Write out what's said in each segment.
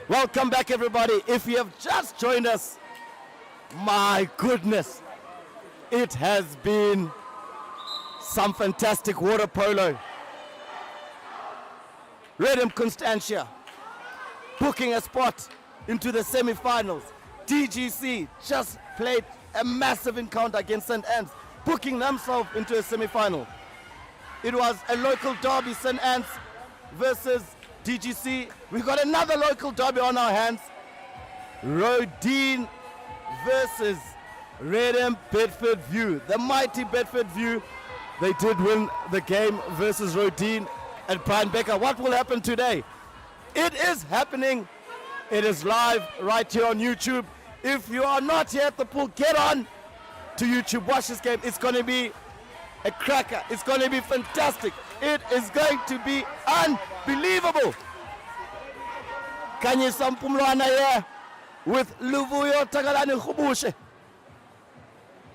Welcome back, everybody. If you have just joined us, my goodness, it has been some fantastic water polo. Reddam Constantia booking a spot into the semi-finals. DGC just played a massive encounter against St. Anne's, booking themselves into a semi-final. It was a local derby, St. Anne's versus DGC. We got another local derby on our hands. Roedean versus Reddam Bedfordview. The mighty Bedfordview. They did win the game versus Roedean and Brian Becker. What will happen today? It is happening. It is live right here on YouTube. If you are not here at the pool, get on to YouTube. Watch this game. It's going to be a cracker. It's going to be fantastic. It is going to be unbelievable. Kanye Sampumlwana here with Luvuyo Tagalani Khubushe.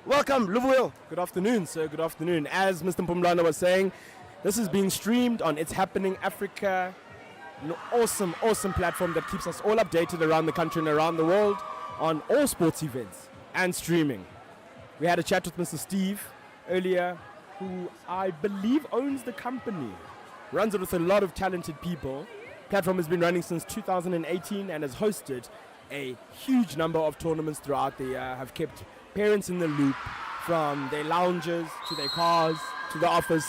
Welcome, Luvuyo. Good afternoon, sir. Good afternoon. As Mr. Mpumlwana was saying, this is being streamed on ItsHappening.Africa, an awesome, awesome platform that keeps us all updated around the country and around the world on all sports events and streaming. We had a chat with Mr. Steve earlier, who I believe owns the company, runs it with a lot of talented people. Platform has been running since 2018 and has hosted a huge number of tournaments throughout the year, have kept parents in the loop from their lounges to their cars to the office.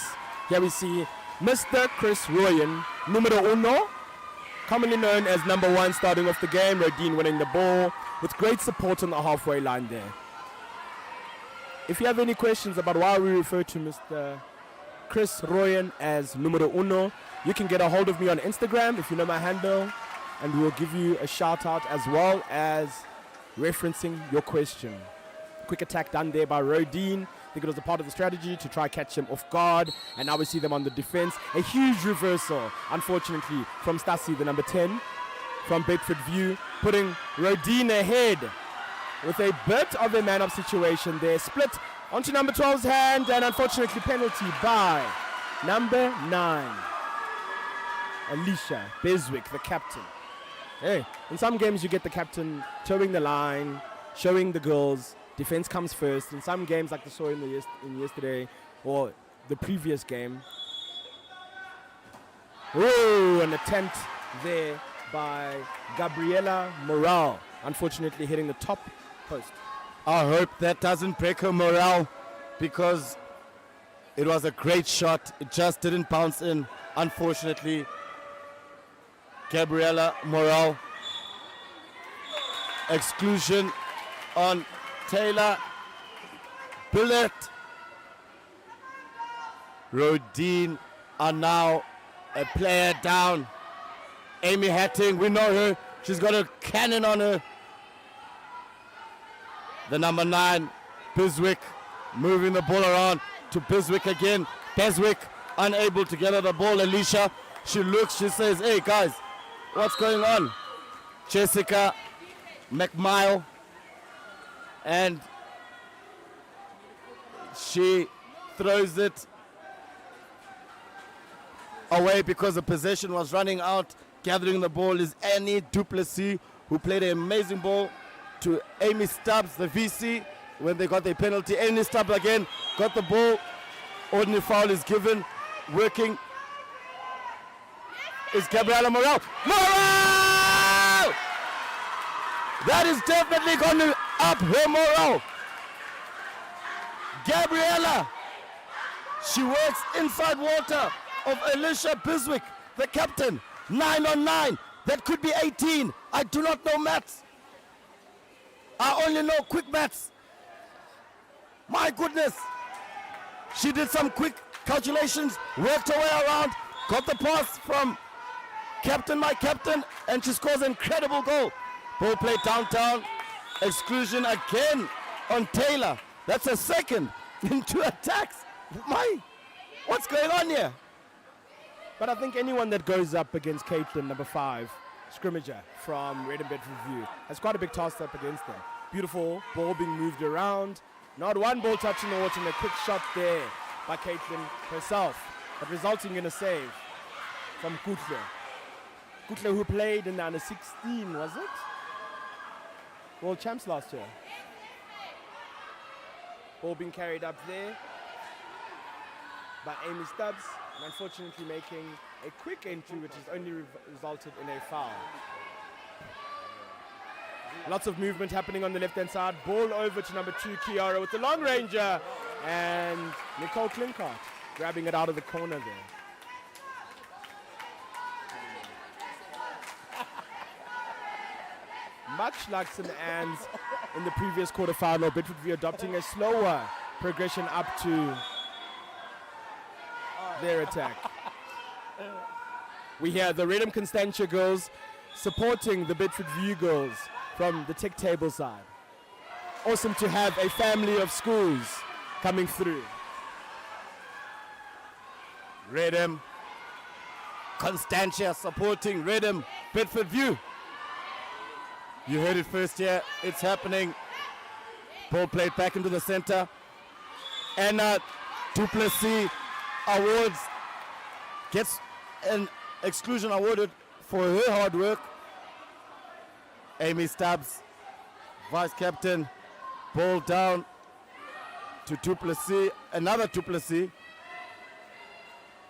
Here we see Mr. Chris Roedean, numero uno, commonly known as number one, starting off the game. Roedean winning the ball with great support on the halfway line there. If you have any questions about why we refer to Mr. Chris Roedean as numero uno, you can get a hold of me on Instagram if you know my handle, and we'll give you a shout out as well as referencing your question. Quick attack done there by Roedean. I think it was a part of the strategy to try catch him off guard, and now we see them on the defense. A huge reversal, unfortunately, from Stasi, the number 10, from Bedfordview, putting Roedean ahead with a bit of a man-up situation there. Split onto number 12's hand, and unfortunately penalty by number 9. Alicia Beswick, the captain. Hey, in some games you get the captain towing the line, showing the girls. Defense comes first. In some games, like we saw in yesterday or the previous game. Oh, an attempt there by Gabriela Morale, unfortunately hitting the top post. I hope that doesn't break her morale, because it was a great shot. It just didn't bounce in, unfortunately. Gabriela Morale. Exclusion on Taylor Bullet. Roedean are now a player down. Amy Hatting, we know her. She's got a cannon on her. The number 9, Biswick, moving the ball around to Biswick again. Biswick unable to get her the ball. Alicia, she looks, she says, hey guys, what's going on? Jessica McMile, and she throws it away because the possession was running out. Gathering the ball is Annie Duplessis, who played an amazing ball to Amy Stubbs, the VC, when they got their penalty. Amy Stubbs again got the ball. Ordinary foul is given. Working is Gabriela Morale. Morale! That is definitely going to up her morale. Gabriela, she works inside water of Alicia Biswick, the captain. 9 on 9. That could be 18. I do not know maths. I only know quick maths. My goodness. She did some quick calculations, worked her way around, got the pass from my captain, and she scores an incredible goal. Ball played downtown. Exclusion again on Taylor. That's a second in 2 attacks. What's going on here? But I think anyone that goes up against Caitlin, number 5, scrimmager from Reddam Bedfordview, has quite a big task up against them. Beautiful ball being moved around. Not one ball touching the water, and a quick shot there by Caitlin herself, but resulting in a save from Kutle. Kutle, who played in the under 16, was it? World champs last year. Ball being carried up there by Amy Stubbs, and unfortunately making a quick entry, which has only resulted in a foul. Lots of movement happening on the left-hand side. Ball over to number 2, Kiara, with the long ranger, and Nicole Klinkart grabbing it out of the corner there. Much like St. Anne's in the previous quarterfinal, Bedfordview adopting a slower progression up to their attack. We hear the Reddam Constantia girls supporting the Bedfordview girls from the tech table side. Awesome to have a family of schools coming through. Reddam Constantia supporting Reddam Bedfordview. You heard it first here. It's happening. Ball played back into the center. Anna Duplessis awards, gets an exclusion awarded for her hard work. Amy Stubbs, vice captain, ball down to Duplessis, another Duplessis,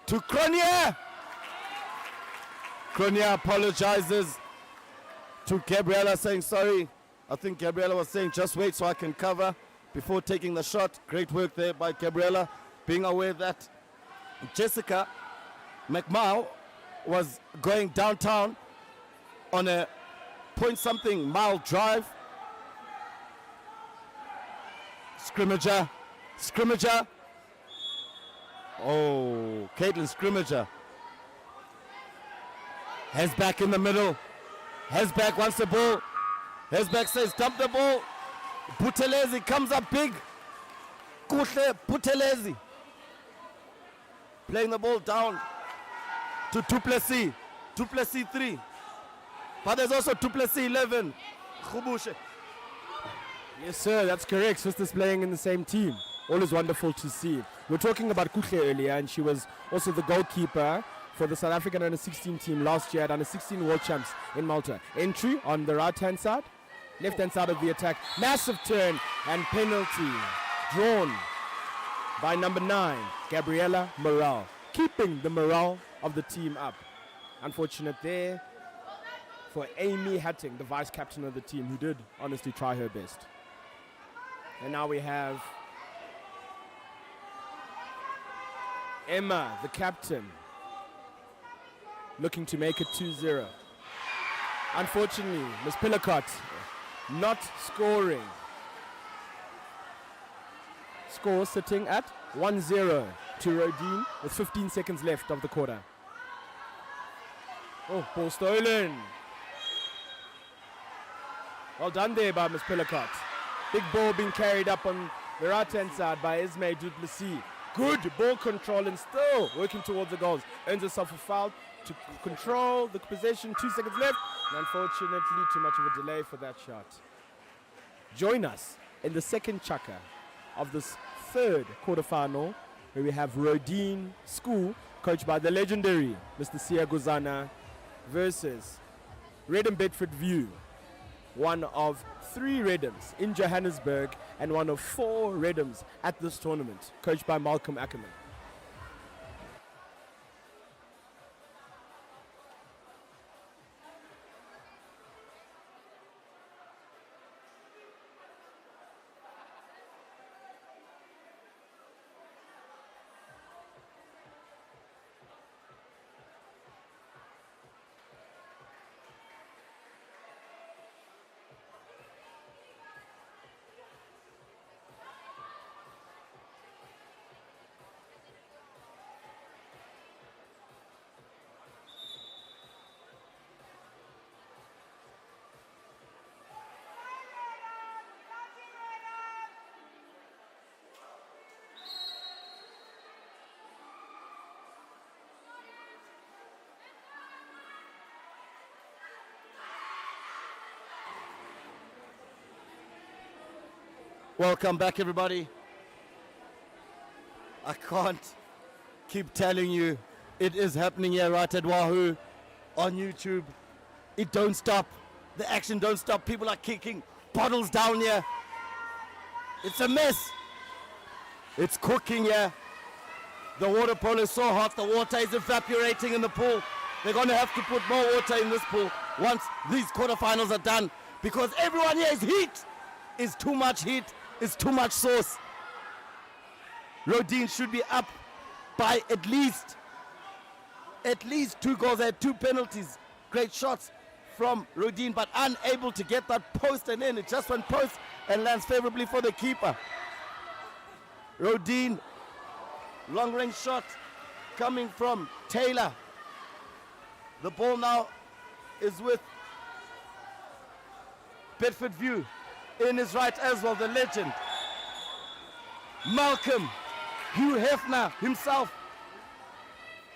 to Cronier. Cronier apologizes to Gabriella, saying sorry. I think Gabriella was saying just wait so I can cover before taking the shot. Great work there by Gabriella, being aware that Jessica McMahon was going downtown on a point-something mile drive. Scrimmager. Oh, Caitlin Scrimmager. Hesback in the middle. Hesback wants the ball. Hesback says dump the ball. Buthelezi comes up big. Kuhle Buthelezi. Playing the ball down to Duplessis. Duplessis 3. But there's also Duplessis 11. Khubushe. Yes, sir, that's correct. Sisters playing in the same team. Always wonderful to see. We were talking about Kuhle earlier, and she was also the goalkeeper for the South African Under-16 team last year at Under-16 World Champs in Malta. Entry on the right-hand side, left-hand side of the attack. Massive turn and penalty drawn by number 9, Gabriella Morale, keeping the morale of the team up. Unfortunate there for Amy Hatting, the vice-captain of the team, who did honestly try her best. And now we have Emma, the captain, looking to make it 2-0. Unfortunately, Ms. Pillicott not scoring. Score sitting at 1-0 to Roedean with 15 seconds left of the quarter. Oh, ball stolen. Well done there by Ms. Pillicott. Big ball being carried up on the right-hand side by Esme Duplessis. Good ball control and still working towards the goals. Earns herself a foul to control the possession. 2 seconds left. And unfortunately, too much of a delay for that shot. Join us in the second chukka of this third quarterfinal, where we have Roedean School, coached by the legendary Mr. Sia Guzana, versus Reddam Bedfordview, one of 3 Reddams in Johannesburg and one of 4 Reddams at this tournament, coached by Malcolm Ackerman. Welcome back, everybody. I can't keep telling you it is happening here right at Wahoo on YouTube. It don't stop. The action don't stop. People are kicking bottles down here. It's a mess. It's cooking here. The water polo is so hot. The water is evaporating in the pool. They're going to have to put more water in this pool once these quarterfinals are done, because everyone here is heat. It's too much heat. It's too much sauce. Roedean should be up by at least 2 goals. They had 2 penalties. Great shots from Roedean, but unable to get that post and in. It just went post and lands favorably for the keeper. Roedean, long range shot coming from Taylor. The ball now is with Bedfordview in his right as well, the legend. Malcolm, Hugh Hefner himself,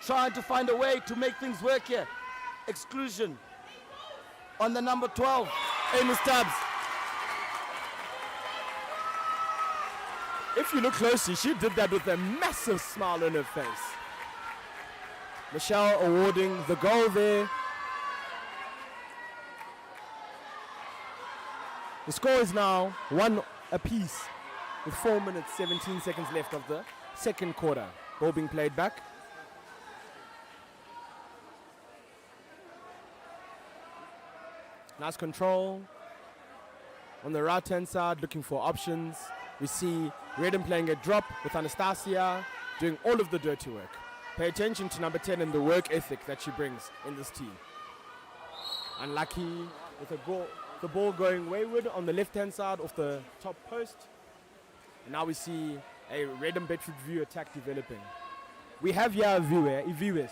trying to find a way to make things work here. Exclusion on the number 12, Amy Stubbs. If you look closely, she did that with a massive smile on her face. Michelle awarding the goal there. The score is now 1 apiece with 4 minutes, 17 seconds left of the second quarter. Ball being played back. Nice control. On the right-hand side, looking for options. We see Reddam playing a drop with Anastasia, doing all of the dirty work. Pay attention to number 10 and the work ethic that she brings in this team. Unlucky with the ball going wayward on the left-hand side of the top post. And now we see a Reddam Bedfordview attack developing. We have here a viewer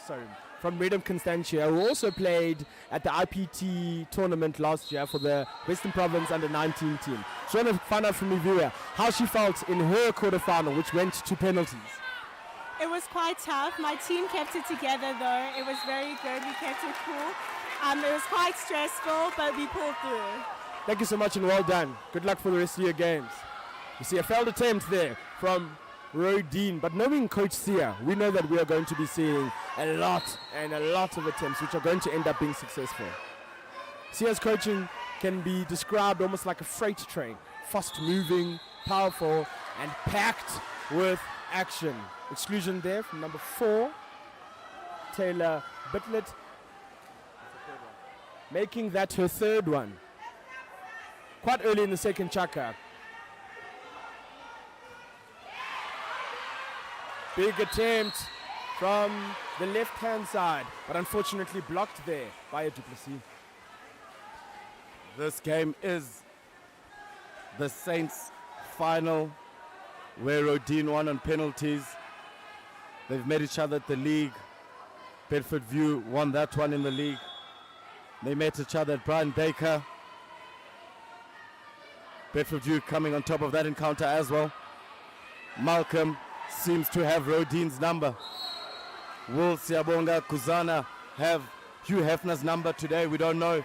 from Reddam Constantia, who also played at the IPT tournament last year for the Western Province Under-19 team. So I want to find out from Viewer how she felt in her quarterfinal, which went to penalties. It was quite tough. My team kept it together though. It was very good. We kept it cool. It was quite stressful, but we pulled through. Thank you so much and well done. Good luck for the rest of your games. You see a failed attempt there from Roedean, but knowing Coach Sia, we know that we are going to be seeing a lot of attempts which are going to end up being successful. Sia's coaching can be described almost like a freight train, fast moving, powerful, and packed with action. Exclusion there from number 4, Taylor Bitlet, making that her third one. Quite early in the second chaka. Big attempt from the left-hand side, but unfortunately blocked there by a Duplessis. This game is the Saints final, where Roedean won on penalties. They've met each other at the league. Bedfordview won that one in the league. They met each other at Brian Baker. Bedfordview coming on top of that encounter as well. Malcolm seems to have Roedean's number. Will Siabonga Kuzana have Hugh Hefner's number today? We don't know.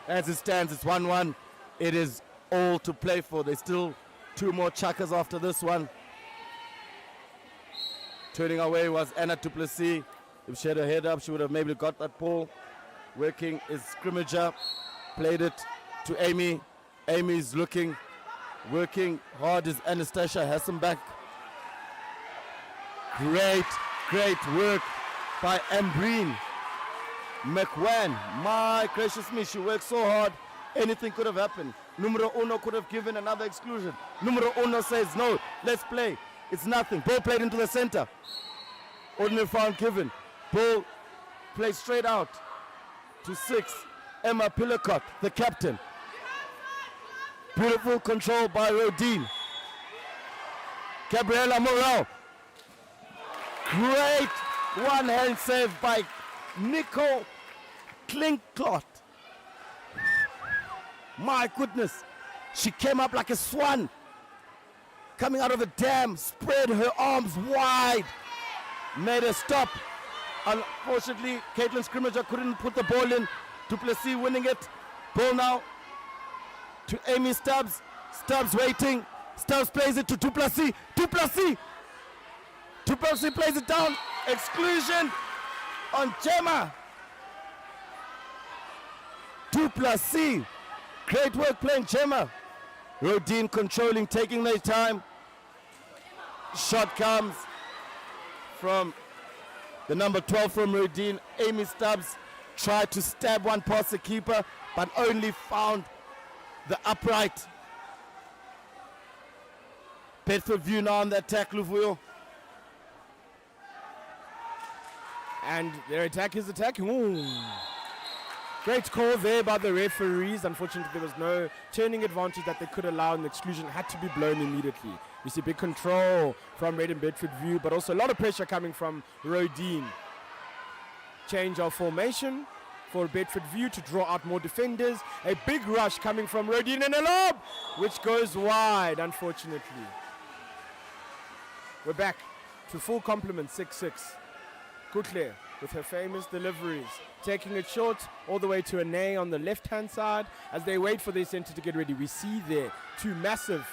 As it stands, it's 1-1. It is all to play for. There's still 2 more chuckers after this one. Turning away was Anna Duplessis. If she had her head up, she would have maybe got that ball. Working is scrimmager. Played it to Amy. Amy's looking. Working hard is Anastasia Hassenbach. Great work by Ambreen McWan. My gracious me, she worked so hard. Anything could have happened. Numero uno could have given another exclusion. Numero uno says, no, let's play. It's nothing. Ball played into the center. Ordinary foul given. Ball played straight out to 6. Emma Pillicott, the captain. Beautiful control by Roedean. Gabriela Morel. Great one-hand save by Nico Klinkklot. My goodness. She came up like a swan. Coming out of the dam, spread her arms wide. Made a stop. Unfortunately, Caitlin Scrimmager couldn't put the ball in. Duplessis winning it. Ball now to Amy Stubbs. Stubbs waiting. Stubbs plays it to Duplessis. Duplessis plays it down. Exclusion on Gemma. 2+C. Great work playing Gemma. Roedean controlling, taking their time. Shot comes from the number 12 from Roedean. Amy Stubbs tried to stab one past the keeper, but only found the upright. Bedfordview now on the attack, Luvuyo. And their attack is attacking. Ooh. Great call there by the referees. Unfortunately, there was no turning advantage that they could allow, and the exclusion had to be blown immediately. We see big control from Reddam Bedfordview, but also a lot of pressure coming from Roedean. Change of formation for Bedfordview to draw out more defenders. A big rush coming from Roedean and a lob, which goes wide, unfortunately. We're back to full complement, 6-6. Kutle with her famous deliveries, taking it short all the way to Ane on the left-hand side as they wait for their center to get ready. We see there two massive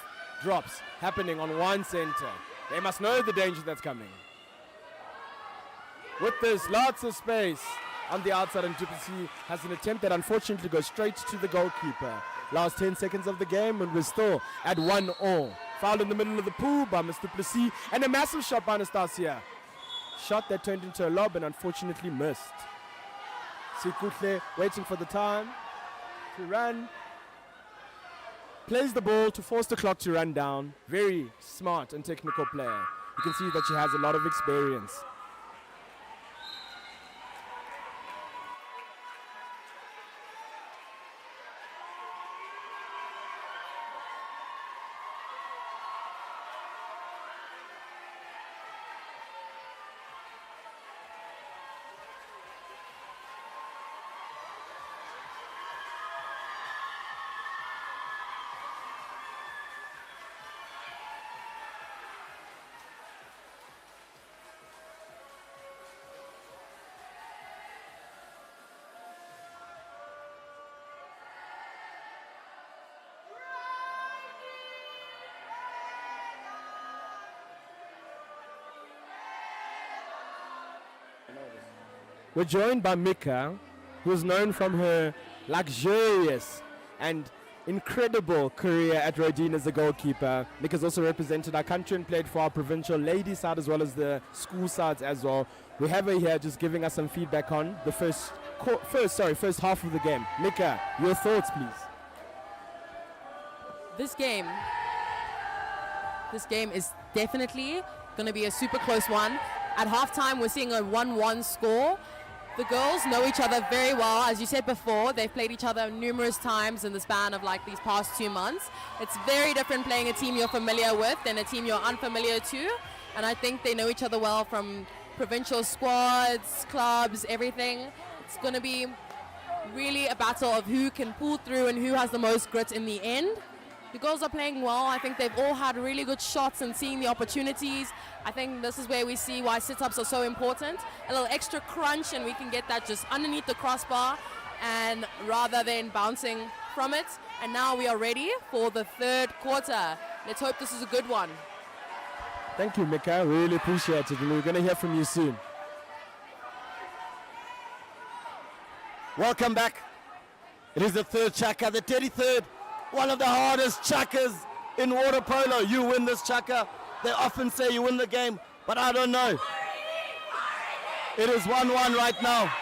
drops happening on one center. They must know the danger that's coming. With this, lots of space on the outside, and Duplessis has an attempt that unfortunately goes straight to the goalkeeper. Last 10 seconds of the game, and we're still at 1-1. Fouled in the middle of the pool by Mr. Duplessis, and a massive shot by Anastasia. Shot that turned into a lob and unfortunately missed. Sikutle waiting for the time to run. Plays the ball to force the clock to run down. Very smart and technical player. You can see that she has a lot of experience. We're joined by Mika, who's known from her luxurious and incredible career at Roedean as a goalkeeper. Mika's also represented our country and played for our provincial ladies side as well as the school sides as well. We have her here just giving us some feedback on the first half of the game. Mika, your thoughts, please. This game is definitely going to be a super close one. At halftime, we're seeing a 1-1 score. The girls know each other very well. As you said before, they've played each other numerous times in the span of like these past 2 months. It's very different playing a team you're familiar with than a team you're unfamiliar to. And I think they know each other well from provincial squads, clubs, everything. It's going to be really a battle of who can pull through and who has the most grit in the end. The girls are playing well. I think they've all had really good shots and seeing the opportunities. I think this is where we see why sit-ups are so important. A little extra crunch and we can get that just underneath the crossbar and rather than bouncing from it. And now we are ready for the third quarter. Let's hope this is a good one. Thank you, Mika. Really appreciate it. And we're going to hear from you soon. Welcome back. It is the third chaka, the 33rd. One of the hardest chakas in water polo. You win this chaka. They often say you win the game, but I don't know. It is 1-1 right now.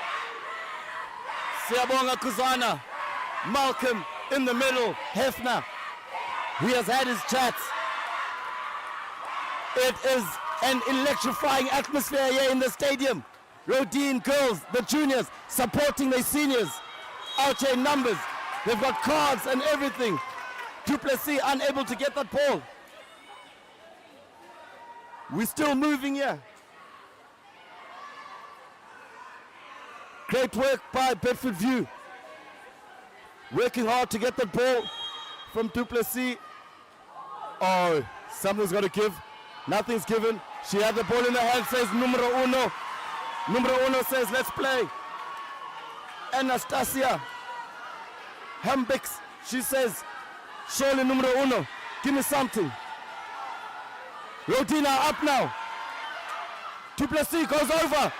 Siyabonga Kuzana. Malcolm in the middle. Hefner. He has had his chats. It is an electrifying atmosphere here in the stadium. Roedean girls, the juniors, supporting their seniors. Out here in numbers. They've got cards and everything. Duplessis unable to get that ball. We're still moving here. Great work by Bedfordview. Working hard to get that ball from Duplessis. Oh, something's got to give. Nothing's given. She had the ball in her hand, says numero uno. Numero uno says, let's play. Anastasia Hambix, she says, surely numero uno, give me something. Roedean are up now. Duplessis goes over.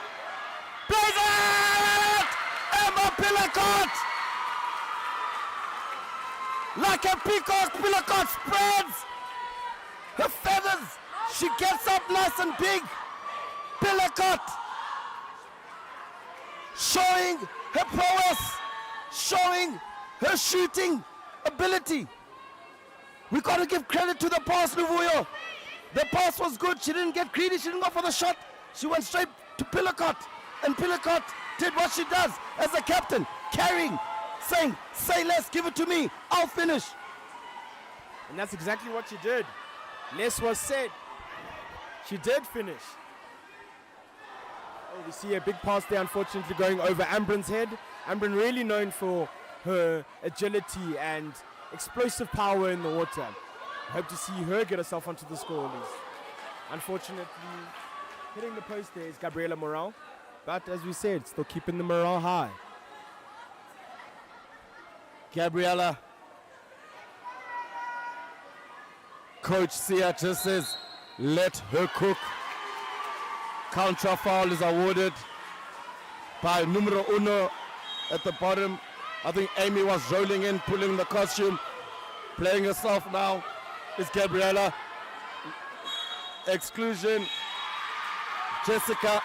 Plays it! Emma Pillacott! Like a peacock, Pilacot spreads her feathers. She gets up nice and big. Pilacot showing her prowess, showing her shooting ability. We got to give credit to the pass, Luvuyo. The pass was good. She didn't get greedy. She didn't go for the shot. She went straight to Pilacot. And Pilacot did what she does as a captain, carrying, saying, say less, give it to me, I'll finish. And that's exactly what she did. Less was said. She did finish. Oh, we see a big pass there, unfortunately, going over Ambrin's head. Ambrin really known for her agility and explosive power in the water. I hope to see her get herself onto the score list. Unfortunately, hitting the post there is Gabriela Morale. But as we said, still keeping the morale high. Gabriela. Coach Sia just says, let her cook. Counter foul is awarded by numero uno at the bottom. I think Amy was rolling in, pulling the costume, playing herself now. Is Gabriela. Exclusion. Jessica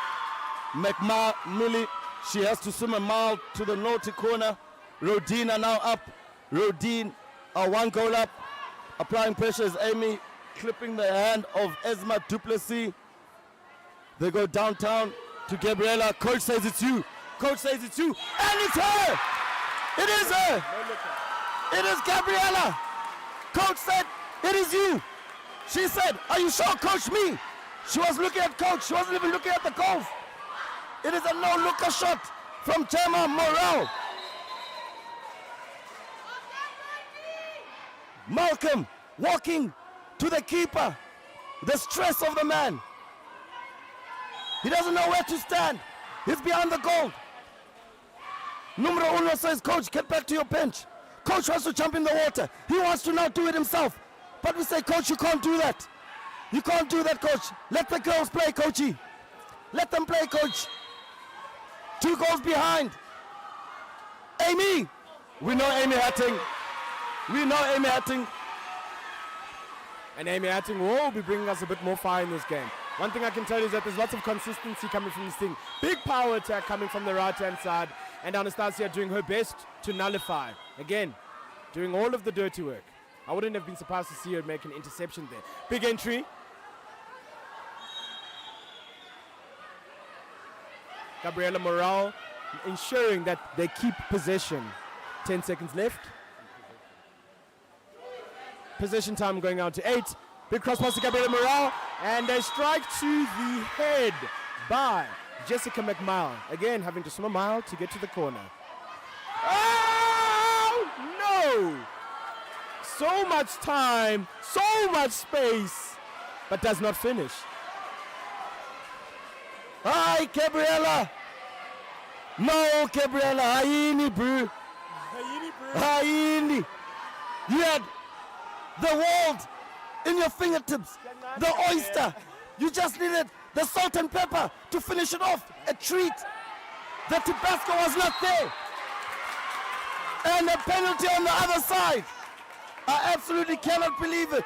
McMillie. She has to swim a mile to the naughty corner. Roedean are now up. Roedean are 1 goal up. Applying pressure is Amy, clipping the hand of Esma Duplessis. They go downtown to Gabriela. Coach says it's you. Coach says it's you. And it's her. It is her. It is Gabriela. Coach said, it is you. She said, are you sure, Coach? Me. She was looking at Coach. She wasn't even looking at the goals. It is a no-looker shot from Gemma Morel. Malcolm walking to the keeper. The stress of the man. He doesn't know where to stand. He's behind the goal. Numero uno says, Coach, get back to your bench. Coach wants to jump in the water. He wants to now do it himself. But we say, Coach, you can't do that. You can't do that, Coach. Let the girls play, Coachy. Let them play, Coach. 2 goals behind. Amy. We know Amy Hatting. We know Amy Hatting. And Amy Hatting will be bringing us a bit more fire in this game. One thing I can tell you is that there's lots of consistency coming from this team. Big power attack coming from the right-hand side. And Anastasia doing her best to nullify. Again, doing all of the dirty work. I wouldn't have been surprised to see her make an interception there. Big entry. Gabriela Morale ensuring that they keep possession. 10 seconds left. Possession time going out to 8. Big cross pass to Gabriela Morale. And a strike to the head by Jessica McMile. Again, having to swim a mile to get to the corner. Oh, no! So much time, so much space, but does not finish. Hi, Gabriela. No, Gabriela. Haini, bro. Haini. You had the world in your fingertips. The oyster. You just needed the salt and pepper to finish it off. A treat. The Tabasco was not there. And a penalty on the other side. I absolutely cannot believe it.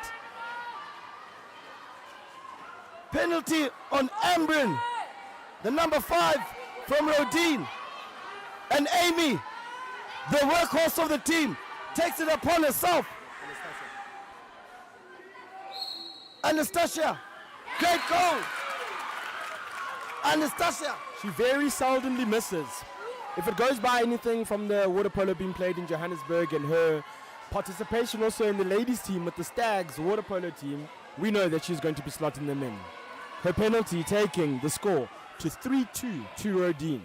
Penalty on Ambrin, the number 5 from Roedean. And Amy, the workhorse of the team, takes it upon herself. Anastasia, great goal. Anastasia. She very seldomly misses. If it goes by anything from the water polo being played in Johannesburg and her participation also in the ladies team with the Stags water polo team, we know that she's going to be slotting them in. Her penalty taking the score to 3-2 to Roedean.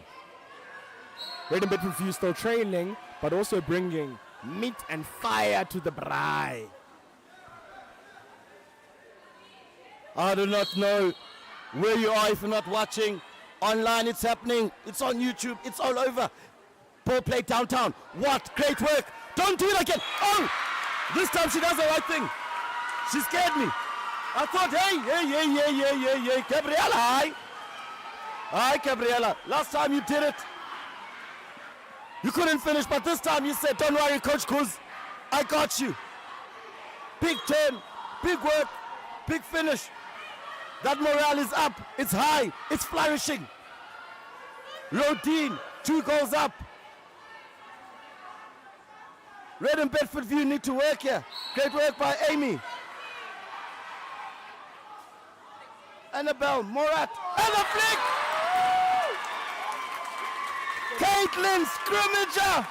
Reddam Bedfordview still trailing, but also bringing meat and fire to the braai. I do not know where you are if you're not watching. Online, it's happening. It's on YouTube. It's all over. Ball play downtown. What great work. Don't do it again. Oh, this time she does the right thing. She scared me. I thought, hey, Gabriela, hi. Hi, Gabriela. Last time you did it, you couldn't finish, but this time you said, don't worry, Coach Kuz, I got you. Big turn, big work, big finish. That morale is up, it's high, it's flourishing. Roedean, 2 goals up. Reddam Bedfordview need to work here. Great work by Amy. Annabelle, Morat, and a flick! Caitlin Scrimmager!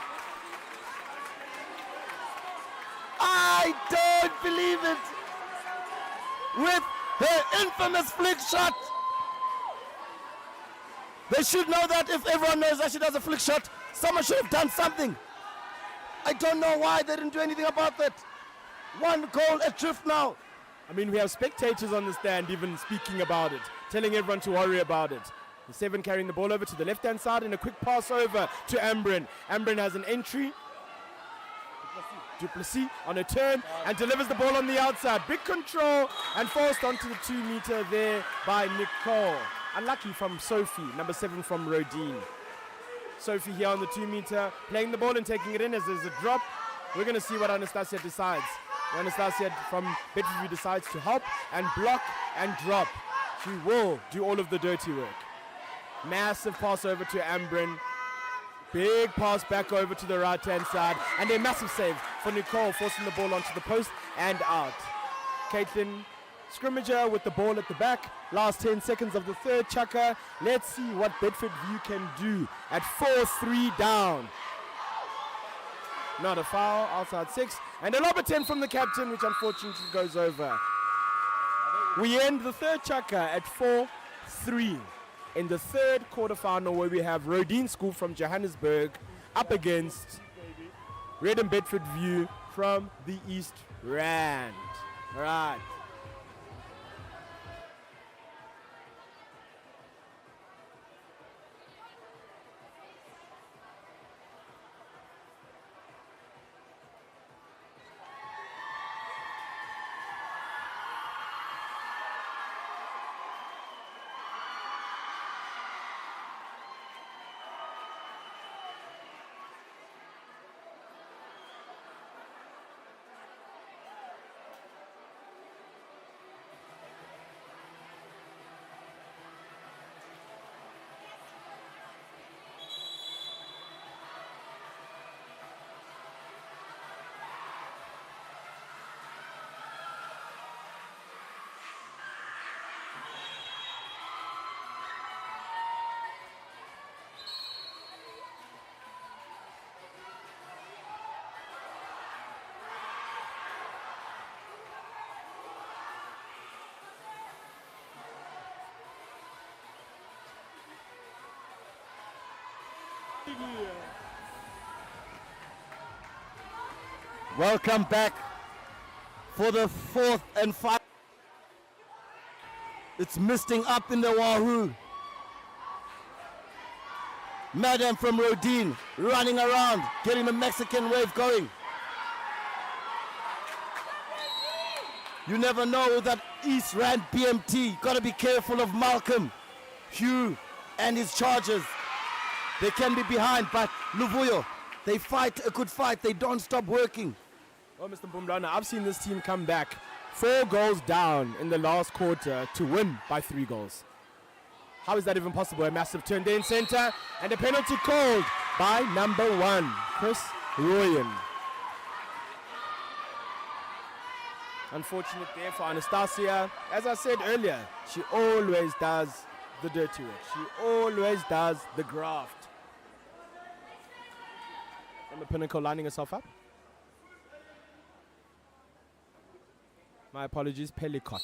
I don't believe it! With her infamous flick shot! They should know that if everyone knows that she does a flick shot, someone should have done something. I don't know why they didn't do anything about that. 1 goal adrift now. I mean, we have spectators on the stand even speaking about it, telling everyone to worry about it. The 7 carrying the ball over to the left-hand side and a quick pass over to Ambrin. Ambrin has an entry. Duplessis on a turn and delivers the ball on the outside. Big control and forced onto the 2-meter there by Nicole. Unlucky from Sophie, number 7 from Roedean. Sophie here on the 2-meter, playing the ball and taking it in as there's a drop. We're going to see what Anastasia decides. Anastasia from Bedfordview decides to help and block and drop. She will do all of the dirty work. Massive pass over to Ambrin. Big pass back over to the right-hand side. And a massive save for Nicole, forcing the ball onto the post and out. Caitlin Scrimmager with the ball at the back. Last 10 seconds of the third chukker. Let's see what Bedfordview can do at 4-3 down. Not a foul, outside 6. And a lob attempt from the captain, which unfortunately goes over. We end the third chukker at 4-3 in the third quarterfinal, where we have Roedean School from Johannesburg up against Reddam Bedfordview from the East Rand. All right. Welcome back for the 4th and 5th. It's misting up in the Wahoo. Madam from Roedean running around, getting the Mexican wave going. You never know that East Rand BMT. Got to be careful of Malcolm, Hugh, and his charges. They can be behind, but Luvuyo, they fight a good fight. They don't stop working. Well, Mr. Mpumlwana, I've seen this team come back 4 goals down in the last quarter to win by 3 goals. How is that even possible? A massive turn there in center and a penalty called by number 1, Chris Royan. Unfortunate there for Anastasia. As I said earlier, she always does the dirty work. She always does the graft. And the Pinnacle lining herself up. My apologies, Pelicott.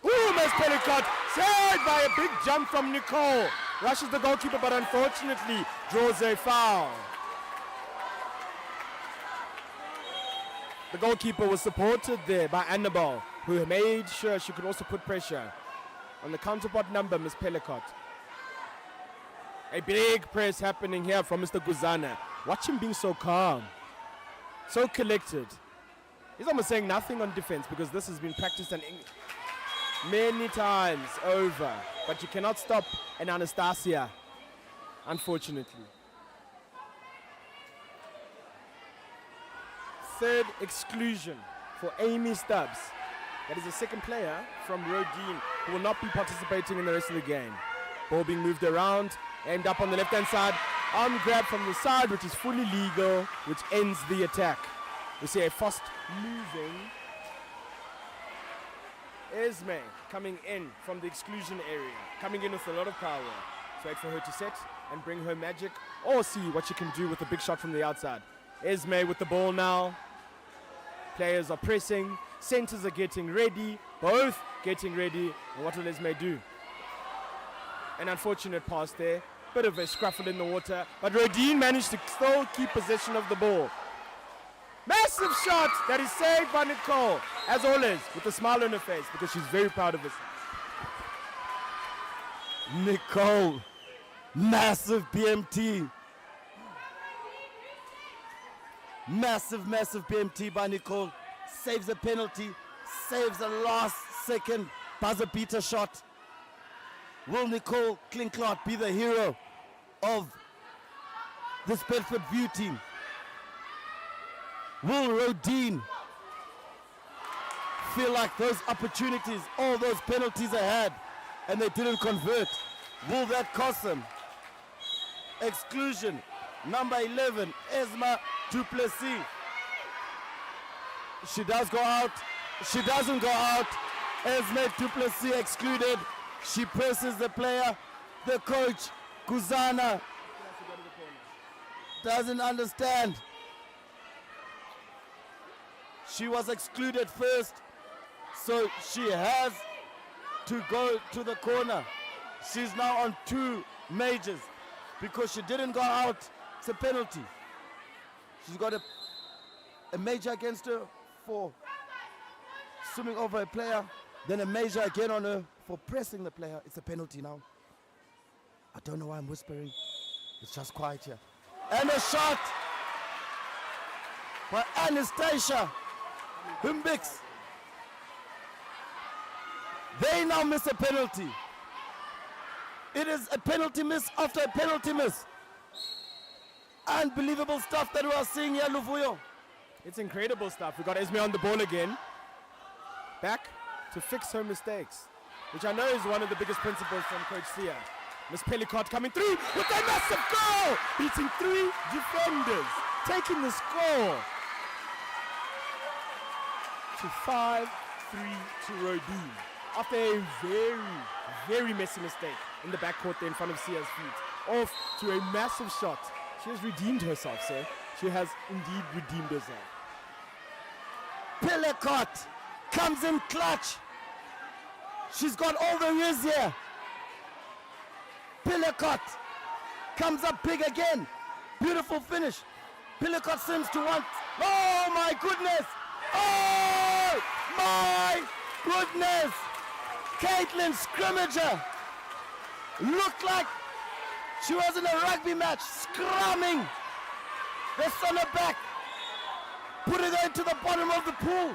Ooh, Miss Pelicott, saved by a big jump from Nicole. Rushes the goalkeeper, but unfortunately draws a foul. The goalkeeper was supported there by Annabelle, who made sure she could also put pressure on the counterpart number, Miss Pelicott. A big press happening here from Mr. Guzana. Watch him being so calm, so collected. He's almost saying nothing on defense because this has been practiced and many times over. But you cannot stop an Anastasia, unfortunately. third exclusion for Amy Stubbs. That is the second player from Roedean who will not be participating in the rest of the game. Ball being moved around, aimed up on the left-hand side. Arm grab from the side, which is fully legal, which ends the attack. We see a fast moving Esme coming in from the exclusion area, coming in with a lot of power. Let's wait for her to set and bring her magic, or see what she can do with a big shot from the outside. Esme with the ball now. Players are pressing, centers are getting ready, both getting ready. And what will Esme do? An unfortunate pass there, bit of a scruffle in the water, but Roedean managed to still keep possession of the ball. Massive shot that is saved by Nicole, as always, with a smile on her face because she's very proud of herself. Nicole, massive BMT. Massive BMT by Nicole. Saves a penalty, saves a last second buzzer beater shot. Will Nicole Klinkklot be the hero of this Bedfordview team? Will Roedean feel like those opportunities, all those penalties they had, and they didn't convert? Will that cost them? Exclusion, number 11, Esma Duplessis. She does go out. She doesn't go out. Esme Duplessis excluded. She presses the player. The coach, Kuzana, doesn't understand. She was excluded first, so she has to go to the corner. She's now on 2 majors because she didn't go out. It's a penalty. She's got a major against her for swimming over a player, then a major again on her for pressing the player. It's a penalty now. I don't know why I'm whispering. It's just quiet here. And a shot by Anastasia Humbix. They now miss a penalty. It is a penalty miss after a penalty miss. Unbelievable stuff that we are seeing here, Luvuyo. It's incredible stuff. We got Esme on the ball again. Back to fix her mistakes, which I know is one of the biggest principles from Coach Sia. Miss Pellicott coming through with a massive goal, beating 3 defenders, taking the score to 5-3 to Roedean after a very messy mistake in the backcourt there in front of Sia's feet. Off to a massive shot. She has redeemed herself, sir. She has indeed redeemed herself. Pellicott comes in clutch. She's got all the riz here. Pellicott comes up big again. Beautiful finish. Pellicott seems to want. Oh my goodness! Oh my goodness! Caitlin Scrimmager looked like she was in a rugby match, scrumming the center back, putting her into the bottom of the pool.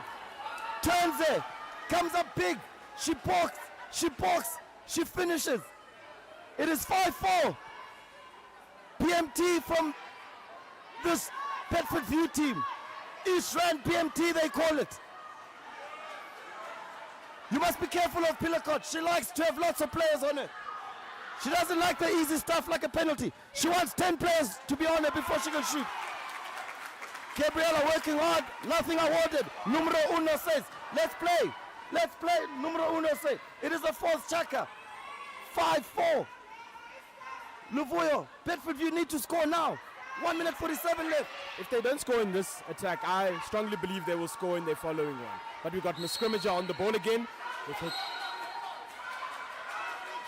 Turns there, comes up big. She balks, she finishes. It is 5-4. PMT from this Bedfordview team. East Rand PMT, they call it. You must be careful of Pellicott. She likes to have lots of players on her. She doesn't like the easy stuff like a penalty. She wants 10 players to be on her before she can shoot. Gabriela working hard, nothing awarded. Numero uno says, let's play. Let's play. Numero uno says, it is a fourth chaka. 5-4. Luvuyo, Bedfordview need to score now. 1 minute 47 left. If they don't score in this attack, I strongly believe they will score in their following one. But we've got Miss Scrimmager on the ball again.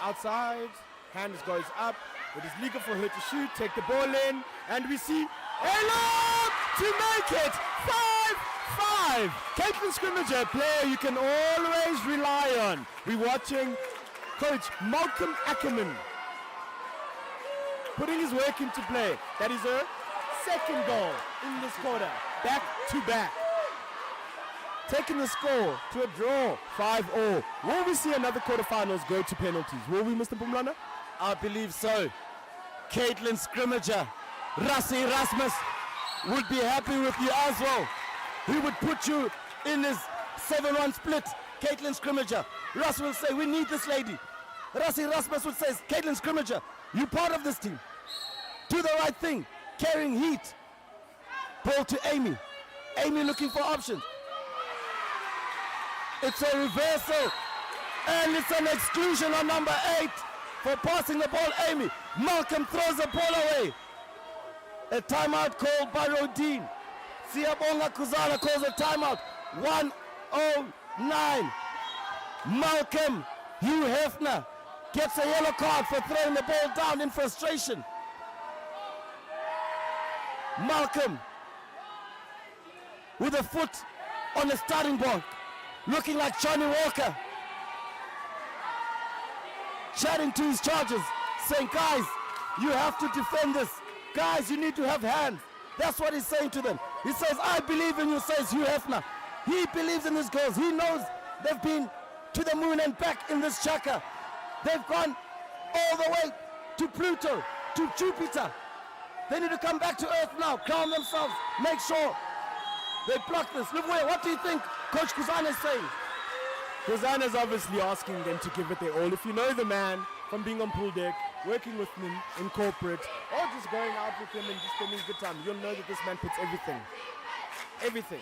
Outside, hand goes up. It is legal for her to shoot, take the ball in, and we see a lob to make it 5-5. Caitlin Scrimmager, a player you can always rely on. We're watching Coach Malcolm Ackerman putting his work into play. That is her second goal in this quarter, back to back. Taking the score to a draw, 5-all. Will we see another quarterfinals go to penalties? Will we, Mr. Pumlana? I believe so. Caitlin Scrimmager, Rassi Erasmus would be happy with you as well. he would put you in his 7-1 split. Caitlin Scrimmager. Russ will say, we need this lady. Rassi Rasmus would say, Caitlin Scrimmager, you part of this team. Do the right thing. Carrying heat. Ball to Amy. Amy looking for options. It's a reversal. And it's an exclusion on number 8 for passing the ball. Amy. Malcolm throws the ball away. A timeout called by Roedean. Siyabonga Kuzana calls a timeout. 1:09. Malcolm Hugh Hefner gets a yellow card for throwing the ball down in frustration. Malcolm with a foot on the starting block, looking like Johnny Walker, chatting to his charges, saying, guys, you have to defend this. Guys, you need to have hands. That's what he's saying to them. He says, I believe in you, says Hugh Hefner. He believes in his girls. He knows they've been to the moon and back in this chaka. They've gone all the way to Pluto, to Jupiter. They need to come back to Earth now, calm themselves, make sure they block this. Livuya, what do you think Coach Kuzana is saying? Kuzana is obviously asking them to give it their all. If you know the man from being on pool deck, working with him in corporate, or just going out with him and just spending a good time, you'll know that this man puts everything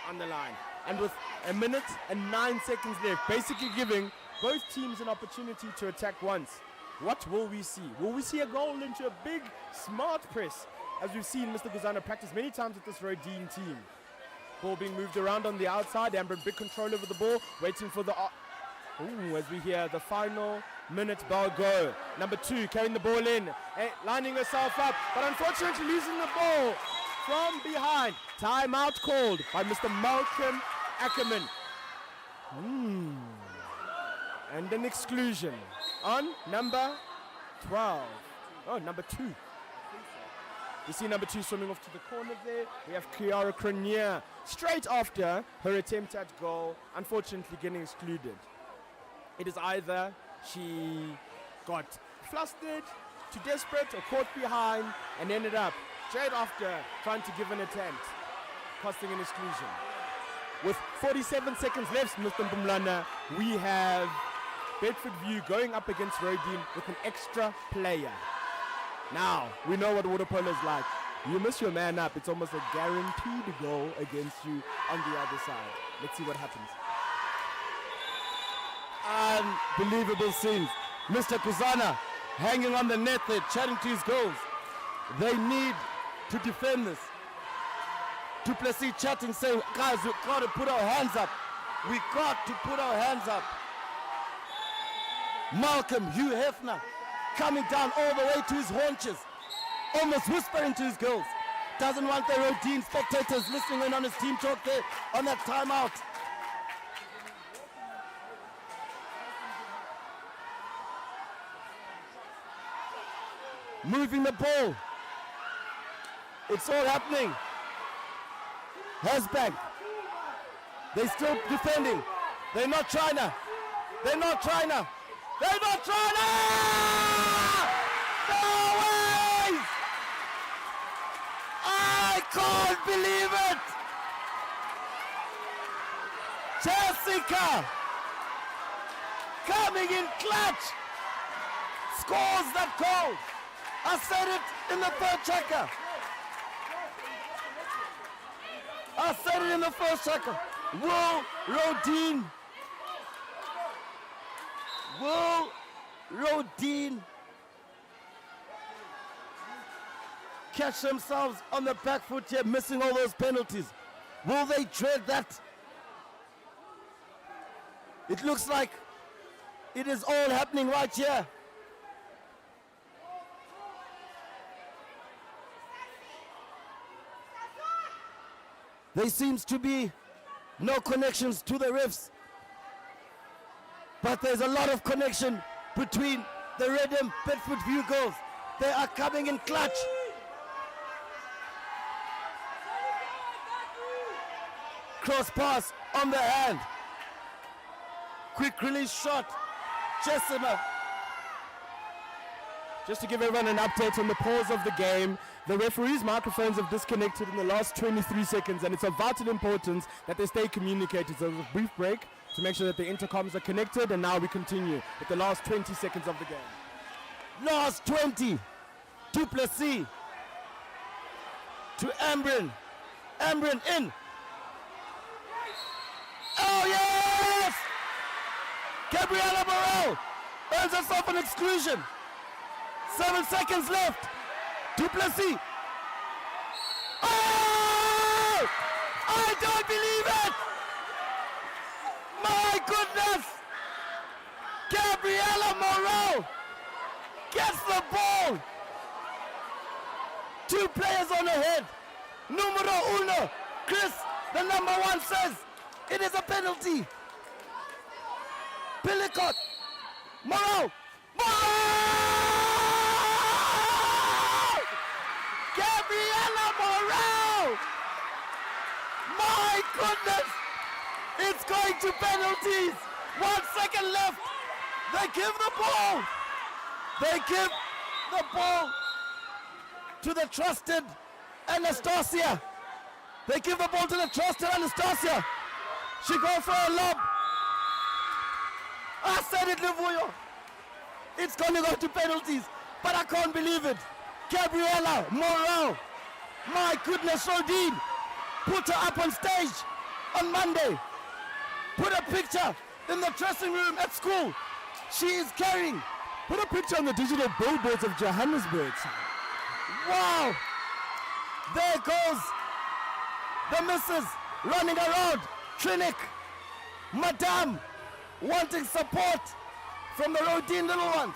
on the line. And with 1 minute and 9 seconds left, basically giving both teams an opportunity to attack once. What will we see? Will we see a goal into a big, smart press, as we've seen Mr. Kuzana practice many times with this Roedean team? Ball being moved around on the outside. Amber in big control over the ball, waiting for the... as we hear the final minute bell go. Number 2 carrying the ball in, lining herself up, but unfortunately losing the ball from behind. Timeout called by Mr. Malcolm Ackerman. And an exclusion on number 12. Oh, number 2. You see number 2 swimming off to the corner there. We have Kiara Cronier straight after her attempt at goal, unfortunately getting excluded. It is either she got flustered, too desperate, or caught behind and ended up straight after trying to give an attempt, costing an exclusion. With 47 seconds left, Mr. Mpumlana, we have Bedfordview going up against Roedean with an extra player. Now, we know what water polo is like. You miss your man up, it's almost a guaranteed goal against you on the other side. Let's see what happens. Unbelievable scenes. Mr. Kuzana hanging on the net there, chatting to his goals. They need to defend this. Duplessis chatting, saying, guys, we've got to put our hands up. We got to put our hands up. Malcolm Hugh Hefner coming down all the way to his haunches, almost whispering to his girls. Doesn't want the Roedean spectators listening in on his team talk there on that timeout. Moving the ball. It's all happening. Hasbank. They're still defending. They're not China. They're not China. They're not China! No way! I can't believe it! Jessica coming in clutch, scores that goal. I said it in the third checker. I said it in the first checker. Will Roedean catch themselves on the back foot here, missing all those penalties? Will they dread that? It looks like it is all happening right here. There seems to be no connections to the refs, but there's a lot of connection between the Reddam Bedfordview girls. They are coming in clutch. Cross pass on the hand. Quick release shot. Just to give everyone an update on the pause of the game, the referees' microphones have disconnected in the last 23 seconds, and it's of vital importance that they stay communicated. So there's a brief break to make sure that the intercoms are connected, and now we continue with the last 20 seconds of the game. Last 20. Du Plessis to Ambrin. Ambrin in. Oh yes! Gabriela Morel earns herself an exclusion. 7 seconds left. Du Plessis. Oh! I don't believe it! My goodness! Gabriela Morel gets the ball. 2 players on ahead. Numero uno. Chris, the number 1, says it is a penalty. Pillicott. Morel. Gabriela Morel! My goodness! It's going to penalties. 1 second left. They give the ball. They give the ball to the trusted Anastasia. They give the ball to the trusted Anastasia. She goes for a lob. I said it, Livuyo. It's going to go to penalties, but I can't believe it. Gabriela Morel, my goodness, Roedean, put her up on stage on Monday. Put a picture in the dressing room at school. She is carrying. Put a picture on the digital billboards of Johannesburg. Wow! There goes the missus running around. Trinick, Madame, wanting support from the Roedean little ones.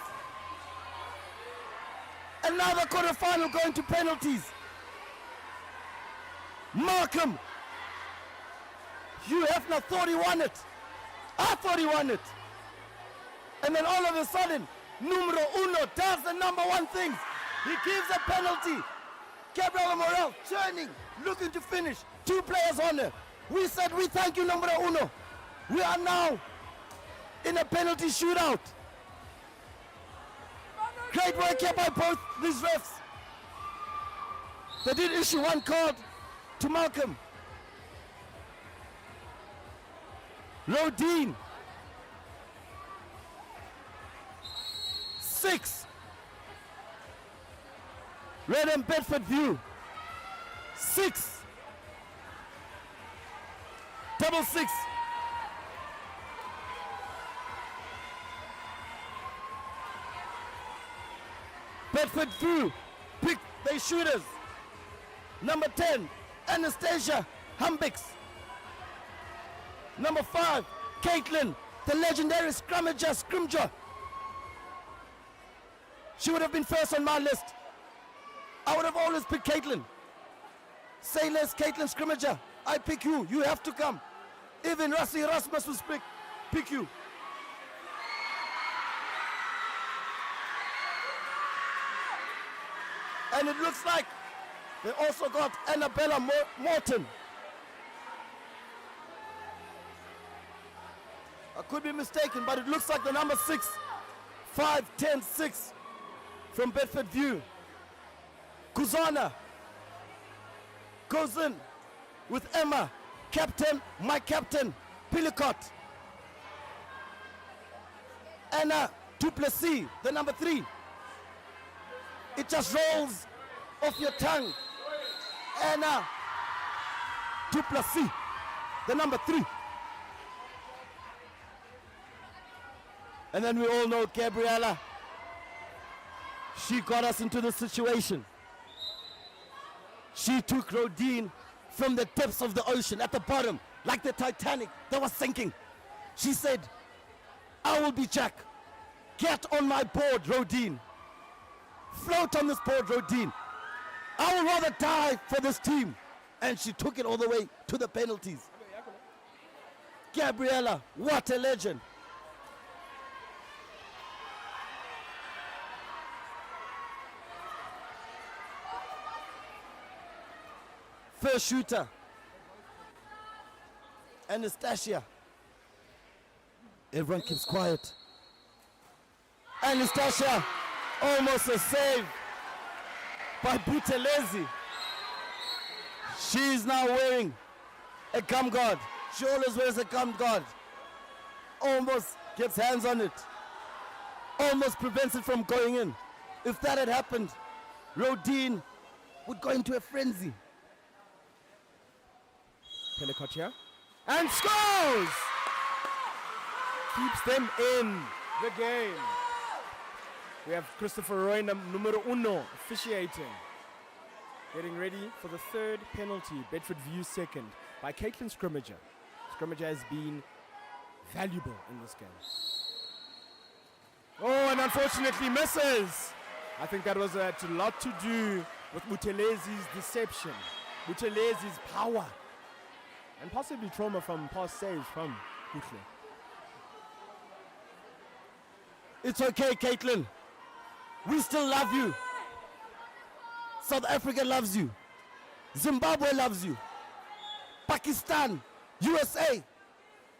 Another quarterfinal going to penalties. Markham, Hugh Hefner thought he won it. I thought he won it. And then all of a sudden, numero uno does the number 1 thing. He gives a penalty. Gabriela Morel turning, looking to finish. 2 players on her. We said we thank you, numero uno. We are now in a penalty shootout. Great work here by both these refs. They did issue 1 card to Malcolm. Roedean. 6. Reddam Bedfordview. 6. 6. Bedfordview pick their shooters. Number 10, Anastasia Humbix. Number 5, Caitlin, the legendary scrimmager. She would have been first on my list. I would have always picked Caitlin. Say less, Caitlin scrimmager. I pick you. You have to come. Even Rassi Rasmus will pick you. And it looks like they also got Annabella Morton. I could be mistaken, but it looks like the number 6, 5, 10, 6 from Bedfordview. Kuzana goes in with Emma, captain, my captain, Pillicott. Anna Du Plessis, the number 3. It just rolls off your tongue. Anna Du Plessis, the number 3. And then we all know Gabriela. She got us into this situation. She took Roedean from the depths of the ocean at the bottom, like the Titanic that was sinking. She said, I will be Jack. Get on my board, Roedean. Float on this board, Roedean. I would rather die for this team. And she took it all the way to the penalties. Gabriela, what a legend. First shooter, Anastasia. Everyone keeps quiet. Anastasia Almost a save by Buthelezi. She's now wearing a gum guard. She always wears a gum guard. Almost gets hands on it. Almost prevents it from going in. If that had happened, Roedean would go into a frenzy. Pelikotia. And scores! Keeps them in the game. We have Christopher Roedean, numero uno, officiating. Getting ready for the third penalty. Bedfordview second by Caitlin Scrimmager. Scrimmager has been valuable in this game. Oh, and unfortunately misses. I think that was a lot to do with Buthelezi's deception, Buthelezi's power, and possibly trauma from past saves from Butle. It's okay, Caitlin. We still love you. South Africa loves you. Zimbabwe loves you. Pakistan, USA.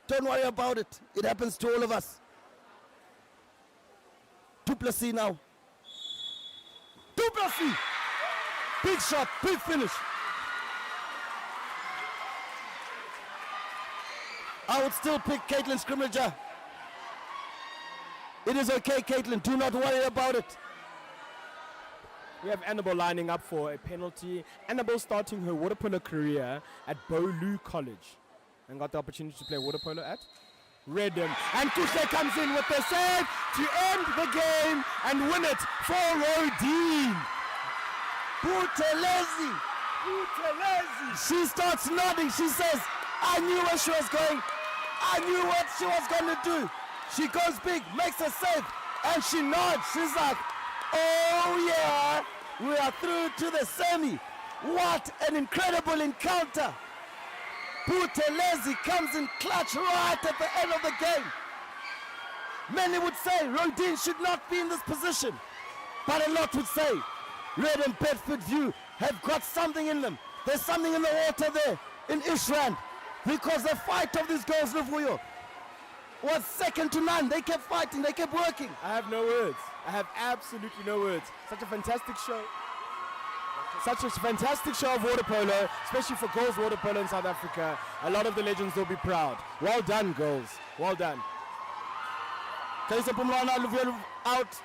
Don't worry about it. It happens to all of us. Du Plessis now. Du Plessis. Big shot, big finish. I would still pick Caitlin Scrimmager. It is okay, Caitlin. Do not worry about it. We have Annabelle lining up for a penalty. Annabelle starting her water polo career at Wahoo College and got the opportunity to play water polo at Reddam. And Kuhle comes in with the save to end the game and win it for Roedean. Buthelezi. She starts nodding. She says, I knew where she was going. I knew what she was going to do. She goes big, makes a save, and she nods. She's like, oh yeah, we are through to the semi. What an incredible encounter. Buthelezi comes in clutch right at the end of the game. Many would say Roedean should not be in this position, but a lot would say Reddam Bedfordview have got something in them. There's something in the water there in Ishrand, because the fight of these girls, Luvuyo, was second to none. They kept fighting, they kept working. I have no words. I have absolutely no words. Such a fantastic show. Such a fantastic show of water polo, especially for girls water polo in South Africa. A lot of the legends will be proud. Well done, girls. Well done. Kaisa Pumlana out.